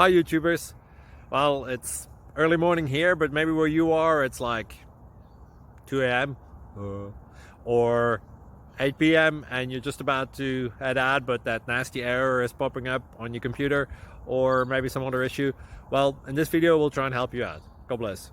Hi YouTubers. Well, it's early morning here, but maybe where you are it's like 2 a.m. or 8 p.m. and you're just about to head out, but that nasty error is popping up on your computer, or maybe some other issue. Well, in this video we'll try and help you out. God bless.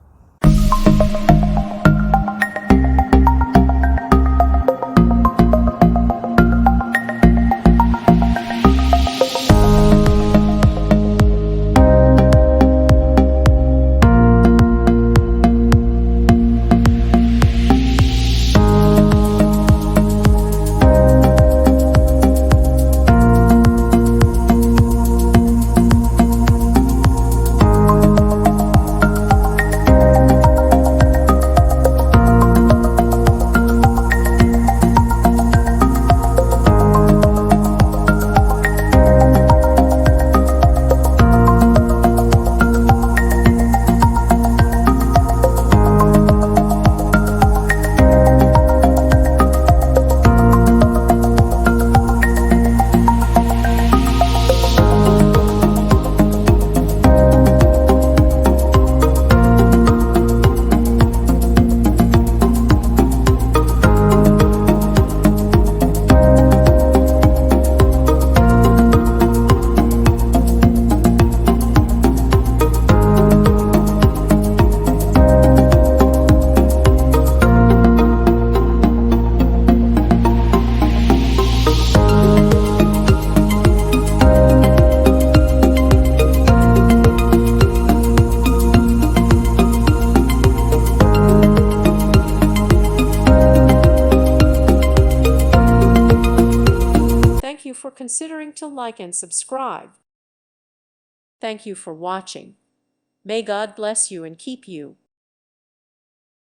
Thank you for considering to like and subscribe. Thank you for watching. May God bless you and keep you.